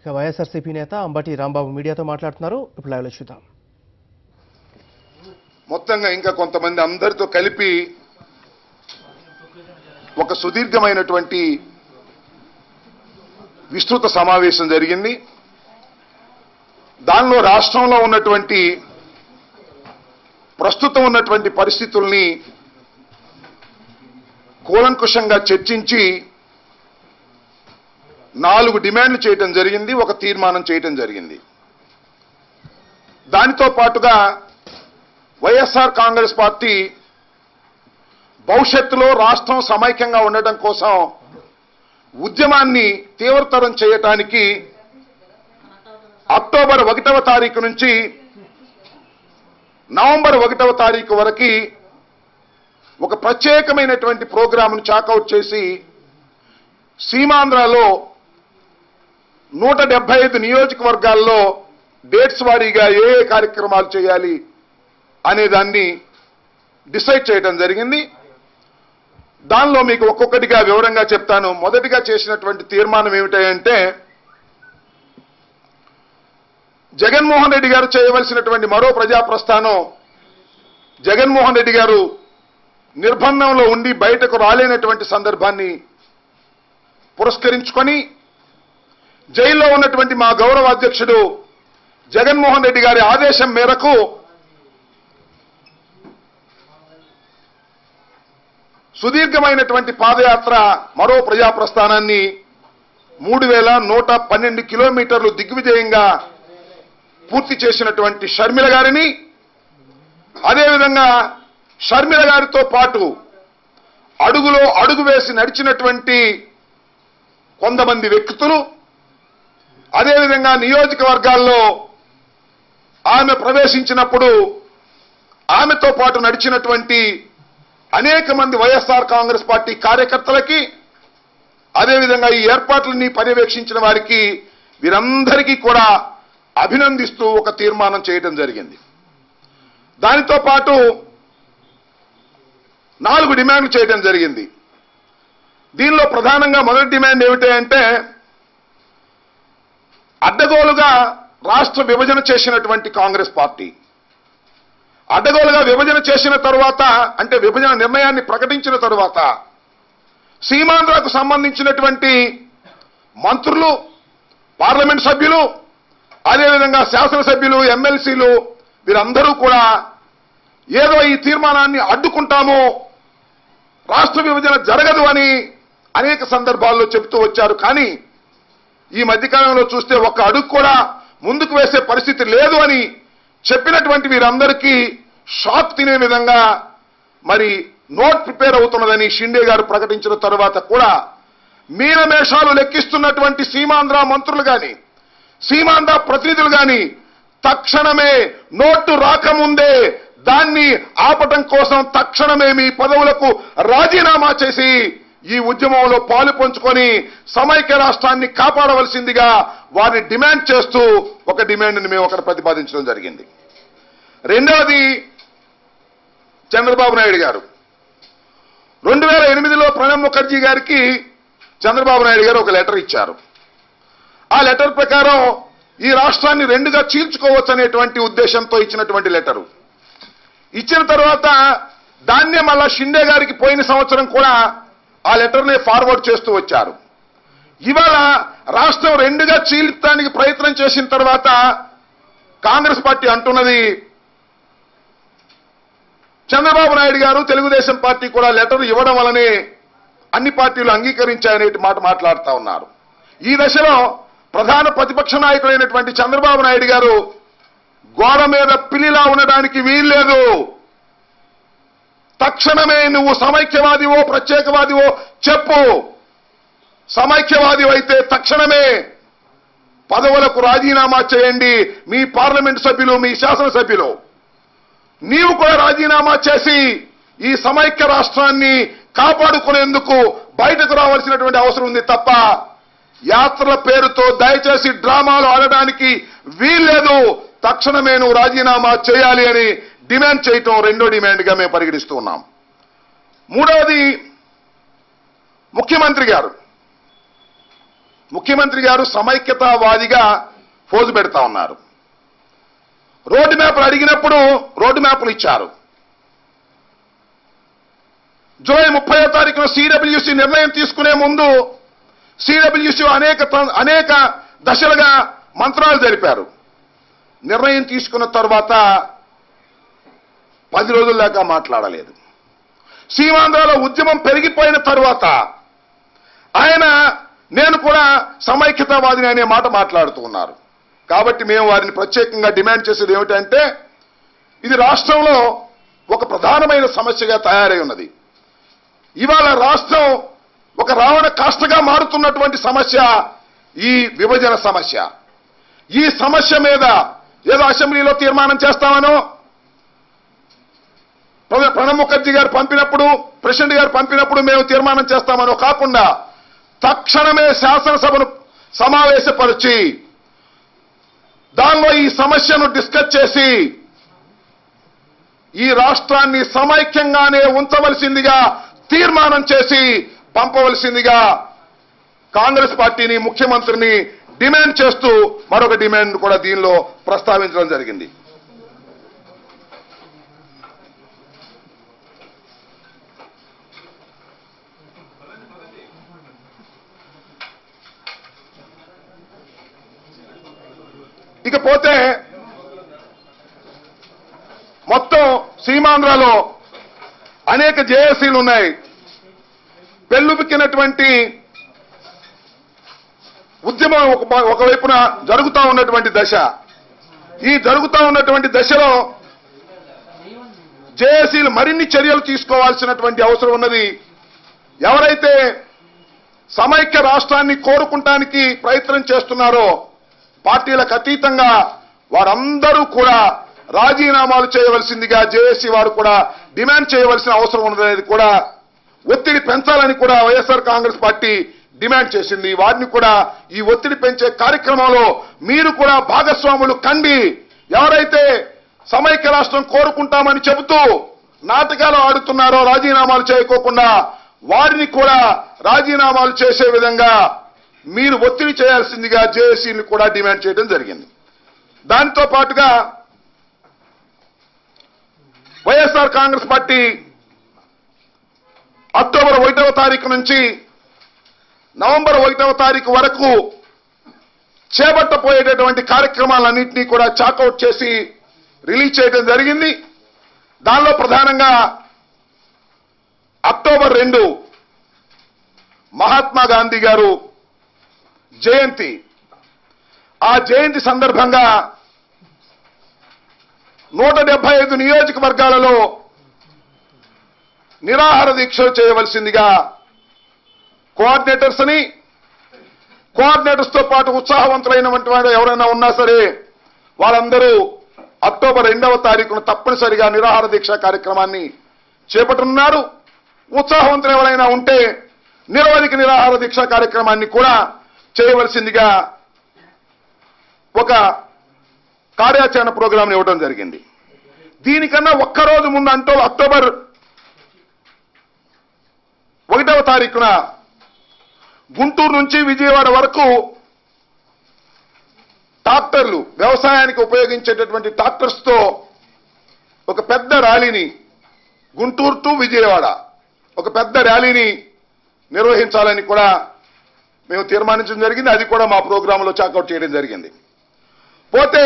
ఇక వైఎస్ఆర్సీపీ నేత అంబటి రాంబాబు మీడియాతో మాట్లాడుతున్నారు. ఇప్పుడు లైవ్లో చూద్దాం. మొత్తంగా ఇంకా కొంతమంది అందరితో కలిపి ఒక సుదీర్ఘమైనటువంటి విస్తృత సమావేశం జరిగింది. దానిలో రాష్ట్రంలో ఉన్నటువంటి ప్రస్తుతం ఉన్నటువంటి పరిస్థితుల్ని కూలంకుషంగా చర్చించి 4 డిమాండ్లు చేయడం జరిగింది, ఒక తీర్మానం చేయడం జరిగింది. దానితో పాటుగా వైఎస్ఆర్ కాంగ్రెస్ పార్టీ భవిష్యత్తులో రాష్ట్రం సమైక్యంగా ఉండటం కోసం ఉద్యమాన్ని తీవ్రతరం చేయటానికి అక్టోబర్ 1వ తారీఖు నుంచి నవంబర్ 1వ తారీఖు వరకు ఒక ప్రత్యేకమైనటువంటి ప్రోగ్రాంను చాకౌట్ చేసి సీమాంధ్రలో 175 నియోజకవర్గాల్లో డేట్స్ వారీగా ఏ కార్యక్రమాలు చేయాలి అనే దాన్ని డిసైడ్ చేయడం జరిగింది. దానిలో మీకు ఒక్కొక్కటిగా వివరంగా చెప్తాను. మొదటిగా చేసినటువంటి తీర్మానం ఏమిటంటే, జగన్మోహన్ రెడ్డి గారు చేయవలసినటువంటి మరో ప్రజాప్రస్థానం, జగన్మోహన్ రెడ్డి గారు నిర్బంధంలో ఉండి బయటకు రాలేనటువంటి సందర్భాన్ని పురస్కరించుకొని జైల్లో ఉన్నటువంటి మా గౌరవ అధ్యక్షుడు జగన్మోహన్ రెడ్డి గారి ఆదేశం మేరకు సుదీర్ఘమైనటువంటి పాదయాత్ర మరో ప్రజాప్రస్థానాన్ని 3112 కిలోమీటర్లు దిగ్విజయంగా పూర్తి చేసినటువంటి షర్మిల గారిని, అదేవిధంగా షర్మిల గారితో పాటు అడుగులో అడుగు వేసి నడిచినటువంటి కొంతమంది వ్యక్తులు, అదేవిధంగా నియోజకవర్గాల్లో ఆమె ప్రవేశించినప్పుడు ఆమెతో పాటు నడిచినటువంటి అనేక మంది వైఎస్ఆర్ కాంగ్రెస్ పార్టీ కార్యకర్తలకి, అదేవిధంగా ఈ ఏర్పాట్లని పర్యవేక్షించిన వారికి వీరందరికీ కూడా అభినందిస్తూ ఒక తీర్మానం చేయడం జరిగింది. దానితో పాటు 4 డిమాండ్లు చేయడం జరిగింది. దీనిలో ప్రధానంగా మొదటి డిమాండ్ ఏమిటంటే, అడ్డగోలుగా రాష్ట్ర విభజన చేసినటువంటి కాంగ్రెస్ పార్టీ అడ్డగోలుగా విభజన చేసిన తరువాత, అంటే విభజన నిర్ణయాన్ని ప్రకటించిన తరువాత సీమాంధ్రకు సంబంధించినటువంటి మంత్రులు, పార్లమెంట్ సభ్యులు, అదేవిధంగా శాసనసభ్యులు, ఎమ్మెల్సీలు వీరందరూ కూడా ఏదో ఈ తీర్మానాన్ని అడ్డుకుంటాము, రాష్ట్ర విభజన జరగదు అని అనేక సందర్భాల్లో చెబుతూ వచ్చారు. కానీ ఈ మధ్యకాలంలో చూస్తే ఒక్క అడుగు కూడా ముందుకు వేసే పరిస్థితి లేదు అని చెప్పినటువంటి వీరందరికీ షాక్ తినే విధంగా మరి నోట్ ప్రిపేర్ అవుతున్నదని షిండే గారు ప్రకటించిన తరువాత కూడా మీనమేషాలు లెక్కిస్తున్నటువంటి సీమాంధ్ర మంత్రులు కానీ, సీమాంధ్ర ప్రతినిధులు కానీ తక్షణమే నోటు రాకముందే దాన్ని ఆపటం కోసం తక్షణమే మీ పదవులకు రాజీనామా చేసి ఈ ఉద్యమంలో పాలు పంచుకొని సమైక్య రాష్ట్రాన్ని కాపాడవలసిందిగా వారిని డిమాండ్ చేస్తూ ఒక డిమాండ్ని మేము అక్కడ ప్రతిపాదించడం జరిగింది. రెండవది, చంద్రబాబు నాయుడు గారు 2008లో ప్రణబ్ ముఖర్జీ గారికి చంద్రబాబు నాయుడు గారు ఒక లెటర్ ఇచ్చారు. ఆ లెటర్ ప్రకారం ఈ రాష్ట్రాన్ని 2గా చీల్చుకోవచ్చు అనేటువంటి ఉద్దేశంతో ఇచ్చినటువంటి లెటరు ఇచ్చిన తర్వాత దాన్నే మళ్ళా షిండే గారికి పోయిన సంవత్సరం కూడా ఆ లెటర్నే ఫార్వర్డ్ చేస్తూ వచ్చారు. ఇవాళ రాష్ట్రం 2గా చీల్చడానికి ప్రయత్నం చేసిన తర్వాత కాంగ్రెస్ పార్టీ అంటున్నది, చంద్రబాబు నాయుడు గారు తెలుగుదేశం పార్టీ కూడా లెటర్ ఇవ్వడం వల్లనే అన్ని పార్టీలు అంగీకరించాయనే మాట మాట్లాడుతూ ఉన్నారు. ఈ దశలో ప్రధాన ప్రతిపక్ష నాయకుడైనటువంటి చంద్రబాబు నాయుడు గారు గోడ మీద పిల్లిలా ఉండడానికి వీల్లేదు, తక్షణమే నువ్వు సమైక్యవాదివో ప్రత్యేకవాదివో చెప్పు, సమైక్యవాది అయితే తక్షణమే పదవులకు రాజీనామా చేయండి, మీ పార్లమెంట్ సభ్యులు, మీ శాసనసభ్యులు నీవు కూడా రాజీనామా చేసి ఈ సమైక్య రాష్ట్రాన్ని కాపాడుకునేందుకు బయటకు రావాల్సినటువంటి అవసరం ఉంది తప్ప యాత్రల పేరుతో దయచేసి డ్రామాలు ఆడడానికి వీల్లేదు, తక్షణమే నువ్వు రాజీనామా చేయాలి అని డిమాండ్ చేయటం రెండో డిమాండ్గా మేము పరిగణిస్తూ ఉన్నాం. మూడవది, ముఖ్యమంత్రి గారు ముఖ్యమంత్రి గారు సమైక్యతావాదిగా పోజు పెడతా ఉన్నారు. రోడ్డు మ్యాప్లు అడిగినప్పుడు రోడ్డు మ్యాప్లు ఇచ్చారు. జూలై 30వ తారీఖున సిడబ్ల్యూసి నిర్ణయం తీసుకునే ముందు సిడబ్ల్యూసి అనేక దశలుగా మంత్రాలు జరిపారు. నిర్ణయం తీసుకున్న తర్వాత 10 రోజుల దాకా మాట్లాడలేదు. సీమాంధ్రలో ఉద్యమం పెరిగిపోయిన తర్వాత ఆయన నేను కూడా సమైక్యతావాదిని అనే మాట మాట్లాడుతూ ఉన్నారు. కాబట్టి మేము వారిని ప్రత్యేకంగా డిమాండ్ చేసేది ఏమిటంటే, ఇది రాష్ట్రంలో ఒక ప్రధానమైన సమస్యగా తయారై ఉన్నది. ఇవాళ రాష్ట్రం ఒక రావణ కాష్టగా మారుతున్నటువంటి సమస్య ఈ విభజన సమస్య. ఈ సమస్య మీద ఏదో అసెంబ్లీలో తీర్మానం చేస్తామనో, ప్రణబ్ ముఖర్జీ గారు పంపినప్పుడు, ప్రెసిడెంట్ గారు పంపినప్పుడు మేము తీర్మానం చేస్తామనో కాకుండా తక్షణమే శాసనసభను సమావేశపరిచి దానిలో ఈ సమస్యను డిస్కస్ చేసి ఈ రాష్ట్రాన్ని సమైక్యంగానే ఉంచవలసిందిగా తీర్మానం చేసి పంపవలసిందిగా కాంగ్రెస్ పార్టీని, ముఖ్యమంత్రిని డిమాండ్ చేస్తూ మరొక డిమాండ్ కూడా దీనిలో ప్రస్తావించడం జరిగింది. ఇకపోతే మొత్తం సీమాంధ్రలో అనేక జేఏసీలు ఉన్నాయి. పెళ్ళుబిక్కినటువంటి ఉద్యమం ఒకవైపున జరుగుతూ ఉన్నటువంటి దశ. ఈ జరుగుతూ ఉన్నటువంటి దశలో జేఏసీలు మరిన్ని చర్యలు తీసుకోవాల్సినటువంటి అవసరం ఉన్నది. ఎవరైతే సమైక్య రాష్ట్రాన్ని కోరుకుంటానికి ప్రయత్నం చేస్తున్నారో పార్టీలకు అతీతంగా వారందరూ కూడా రాజీనామాలు చేయవలసిందిగా జేఏసీ వారు కూడా డిమాండ్ చేయవలసిన అవసరం ఉన్నదనేది కూడా ఒత్తిడి పెంచాలని కూడా వైఎస్ఆర్ కాంగ్రెస్ పార్టీ డిమాండ్ చేసింది. వారిని కూడా ఈ ఒత్తిడి పెంచే కార్యక్రమంలో మీరు కూడా భాగస్వాములు కండి. ఎవరైతే సమైక్య రాష్ట్రం కోరుకుంటామని చెబుతూ నాటకాలు ఆడుతున్నారో రాజీనామాలు చేయకోకుండా వారిని కూడా రాజీనామాలు చేసే విధంగా మీరు ఒత్తిడి చేయాల్సిందిగా జేఏసీని కూడా డిమాండ్ చేయడం జరిగింది. దానితో పాటుగా వైఎస్ఆర్ కాంగ్రెస్ పార్టీ అక్టోబర్ 1వ తారీఖు నుంచి నవంబర్ 1వ తారీఖు వరకు చేపట్టబోయేటటువంటి కార్యక్రమాలన్నింటినీ కూడా చాకౌట్ చేసి రిలీజ్ చేయడం జరిగింది. దానిలో ప్రధానంగా అక్టోబర్ 2 మహాత్మా గాంధీ గారు జయంతి. ఆ జయంతి సందర్భంగా 175 నియోజకవర్గాలలో నిరాహార దీక్షలు చేయవలసిందిగా కోఆర్డినేటర్స్ తో పాటు ఉత్సాహవంతులైనటువంటి వారు ఎవరైనా ఉన్నా సరే వాళ్ళందరూ అక్టోబర్ 2వ తారీఖున తప్పనిసరిగా నిరాహార దీక్ష కార్యక్రమాన్ని చేపట్టనున్నారు. ఉత్సాహవంతులు ఎవరైనా ఉంటే నిరవధిక నిరాహార దీక్ష కార్యక్రమాన్ని కూడా చేయవలసిందిగా ఒక కార్యాచరణ ప్రోగ్రాంని ఇవ్వడం జరిగింది. దీనికన్నా ఒక్కరోజు ముందు అంటే అక్టోబర్ 1వ తారీఖున గుంటూరు నుంచి విజయవాడ వరకు ట్రాక్టర్లు, వ్యవసాయానికి ఉపయోగించేటటువంటి ట్రాక్టర్స్ తో ఒక పెద్ద ర్యాలీని, గుంటూరు టు విజయవాడ ఒక పెద్ద ర్యాలీని నిర్వహించాలని కూడా మేము తీర్మానించడం జరిగింది. అది కూడా మా ప్రోగ్రాంలో చాకౌట్ చేయడం జరిగింది. పోతే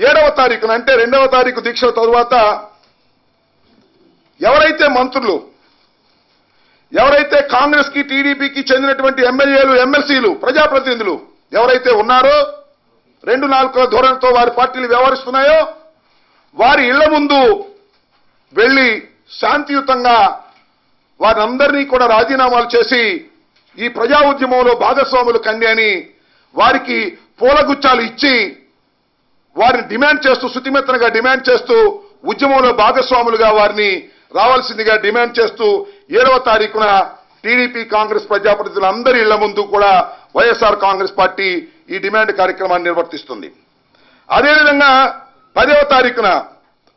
7వ తారీఖున అంటే 2వ తారీఖు దీక్షల తరువాత ఎవరైతే మంత్రులు, ఎవరైతే కాంగ్రెస్ కి టీడీపీకి చెందినటువంటి ఎమ్మెల్యేలు, ఎమ్మెల్సీలు, ప్రజాప్రతినిధులు ఎవరైతే ఉన్నారో 2-4 ధోరణితో వారి పార్టీలు వ్యవహరిస్తున్నాయో వారి ఇళ్ల ముందు వెళ్లి శాంతియుతంగా వారందరినీ కూడా రాజీనామాలు చేసి ఈ ప్రజా ఉద్యమంలో భాగస్వాములు కండి అని వారికి పూలగుచ్చాలు ఇచ్చి వారిని డిమాండ్ చేస్తూ, శుతిమెత్తనగా డిమాండ్ చేస్తూ ఉద్యమంలో భాగస్వాములుగా వారిని రావాల్సిందిగా డిమాండ్ చేస్తూ 7వ తారీఖున టీడీపీ, కాంగ్రెస్ ప్రజాప్రతినిధులందరి ఇళ్ల ముందు కూడా వైఎస్ఆర్ కాంగ్రెస్ పార్టీ ఈ డిమాండ్ కార్యక్రమాన్ని నిర్వర్తిస్తుంది. అదేవిధంగా 10వ తారీఖున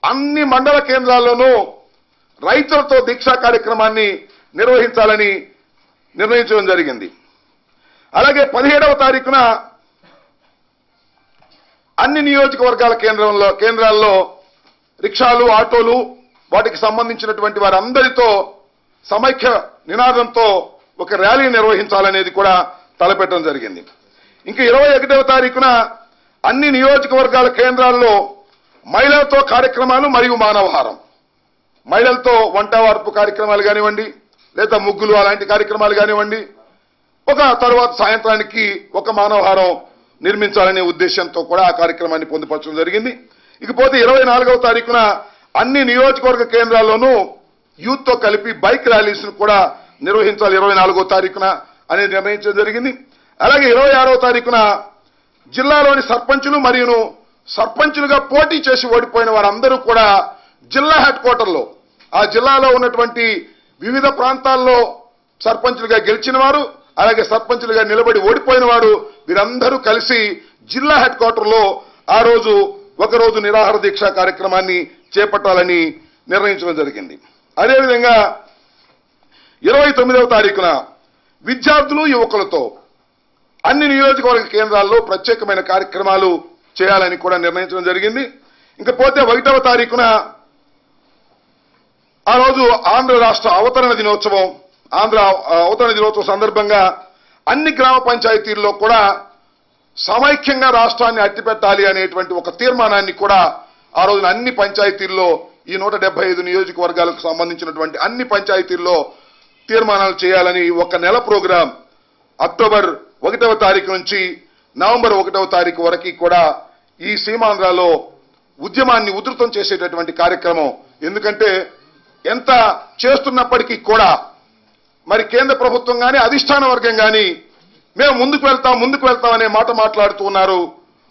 అన్ని మండల కేంద్రాల్లోనూ రైతులతో దీక్షా కార్యక్రమాన్ని నిర్వహించాలని నిర్ణయించడం జరిగింది. అలాగే 17వ తారీఖున అన్ని నియోజకవర్గాల కేంద్రాల్లో రిక్షాలు, ఆటోలు, వాటికి సంబంధించినటువంటి వారందరితో సమైక్య నినాదంతో ఒక ర్యాలీ నిర్వహించాలనేది కూడా తలపెట్టడం జరిగింది. ఇంకా 21వ తారీఖున అన్ని నియోజకవర్గాల కేంద్రాల్లో మహిళలతో కార్యక్రమాలు మరియు మానవహారం, మహిళలతో వంట వార్పు కార్యక్రమాలు కానివ్వండి, లేదా ముగ్గులు అలాంటి కార్యక్రమాలు కానివ్వండి, ఒక తరువాత సాయంత్రానికి ఒక మానవహారం నిర్మించాలనే ఉద్దేశంతో కూడా ఆ కార్యక్రమాన్ని పొందుపరచడం జరిగింది. ఇకపోతే 24వ తారీఖున అన్ని నియోజకవర్గ కేంద్రాల్లోనూ యూత్తో కలిపి బైక్ ర్యాలీస్ కూడా నిర్వహించాలి 24వ తారీఖున అనేది నిర్ణయించడం జరిగింది. అలాగే 26వ తారీఖున జిల్లాలోని సర్పంచులు మరియు సర్పంచులుగా పోటీ చేసి ఓడిపోయిన వారందరూ కూడా జిల్లా హెడ్ క్వార్టర్లో, ఆ జిల్లాలో ఉన్నటువంటి వివిధ ప్రాంతాల్లో సర్పంచులుగా గెలిచిన వారు, అలాగే సర్పంచులుగా నిలబడి ఓడిపోయిన వారు, వీరందరూ కలిసి జిల్లా హెడ్ క్వార్టర్లో ఆ రోజు ఒకరోజు నిరాహార దీక్ష కార్యక్రమాన్ని చేపట్టాలని నిర్ణయించడం జరిగింది. అదేవిధంగా 29వ తారీఖున విద్యార్థులు, యువకులతో అన్ని నియోజకవర్గ కేంద్రాల్లో ప్రత్యేకమైన కార్యక్రమాలు చేయాలని కూడా నిర్ణయించడం జరిగింది. ఇంకపోతే 1వ తారీఖున ఆ రోజు ఆంధ్ర రాష్ట్ర అవతరణ దినోత్సవం, ఆంధ్ర అవతరణ దినోత్సవం సందర్భంగా అన్ని గ్రామ పంచాయతీల్లో కూడా సమైక్యంగా రాష్ట్రాన్ని అట్టిపెట్టాలి అనేటువంటి ఒక తీర్మానాన్ని కూడా ఆ రోజున అన్ని పంచాయతీల్లో, ఈ 175 నియోజకవర్గాలకు సంబంధించినటువంటి అన్ని పంచాయతీల్లో తీర్మానాలు చేయాలని ఒక నెల ప్రోగ్రాం అక్టోబర్ 1వ తారీఖు నుంచి నవంబర్ 1వ తారీఖు వరకు కూడా ఈ సీమాంధ్రలో ఉద్యమాన్ని ఉధృతం చేసేటటువంటి కార్యక్రమం. ఎందుకంటే ఎంత చేస్తున్నప్పటికీ కూడా మరి కేంద్ర ప్రభుత్వం కానీ అధిష్టాన వర్గం కానీ మేము ముందుకు వెళ్తాం అనే మాట మాట్లాడుతూ ఉన్నారు.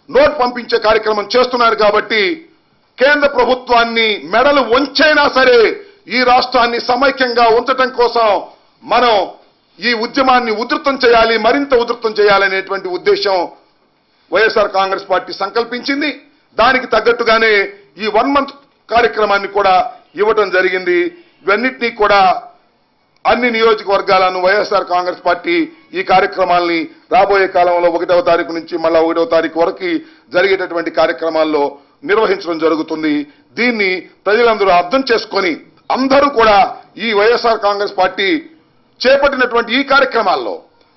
నోట్ పంపించే కార్యక్రమం చేస్తున్నారు. కాబట్టి కేంద్ర ప్రభుత్వాన్ని మెడలు వంచైనా సరే ఈ రాష్ట్రాన్ని సమైక్యంగా ఉంచటం కోసం మనం ఈ ఉద్యమాన్ని ఉధృతం చేయాలి, మరింత ఉధృతం చేయాలనేటువంటి ఉద్దేశం వైఎస్ఆర్ కాంగ్రెస్ పార్టీ సంకల్పించింది. దానికి తగ్గట్టుగానే ఈ 1 మంత్ కార్యక్రమాన్ని కూడా ఇవ్వటం జరిగింది. ఇవన్నిటినీ కూడా అన్ని నియోజకవర్గాలను వైఎస్ఆర్ కాంగ్రెస్ పార్టీ ఈ కార్యక్రమాల్ని రాబోయే కాలంలో 1వ తారీఖు నుంచి మళ్ళా 1వ తారీఖు వరకు జరిగేటటువంటి కార్యక్రమాల్లో నిర్వహించడం జరుగుతుంది. దీన్ని ప్రజలందరూ అర్థం చేసుకొని అందరూ కూడా ఈ వైఎస్ఆర్ కాంగ్రెస్ పార్టీ చేపట్టినటువంటి ఈ కార్యక్రమాల్లో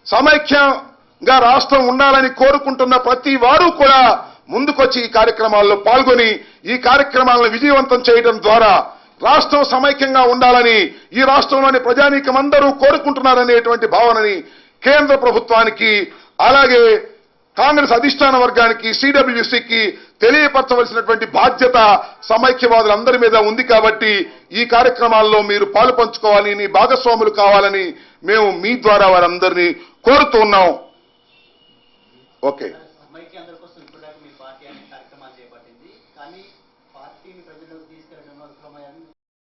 సమైక్యంగా రాష్ట్రం ఉండాలని కోరుకుంటున్న ప్రతి వారు కూడా ముందుకొచ్చి ఈ కార్యక్రమాల్లో పాల్గొని ఈ కార్యక్రమాలను విజయవంతం చేయడం ద్వారా రాష్ట్రం సమైక్యంగా ఉండాలని ఈ రాష్ట్రంలోని ప్రజానీకం అందరూ కోరుకుంటున్నారనేటువంటి భావనని కేంద్ర ప్రభుత్వానికి, అలాగే కాంగ్రెస్ అధిష్టాన వర్గానికి, సిడబ్ల్యూసీకి తెలియపరచవలసినటువంటి బాధ్యత సమైక్యవాదులందరి మీద ఉంది. కాబట్టి ఈ కార్యక్రమాల్లో మీరు పాలు పంచుకోవాలని, భాగస్వాములు కావాలని మేము మీ ద్వారా వారందరినీ కోరుతూ ఉన్నాం. ఓకే. సమైక్యాంధ్ర కోసం ఇప్పటిదాకా మీ పార్టీ అనే కార్యక్రమాలు చేపట్టింది, కానీ పార్టీని ప్రజలకు తీసుకెళ్లడంలో విఫలమయ్యారని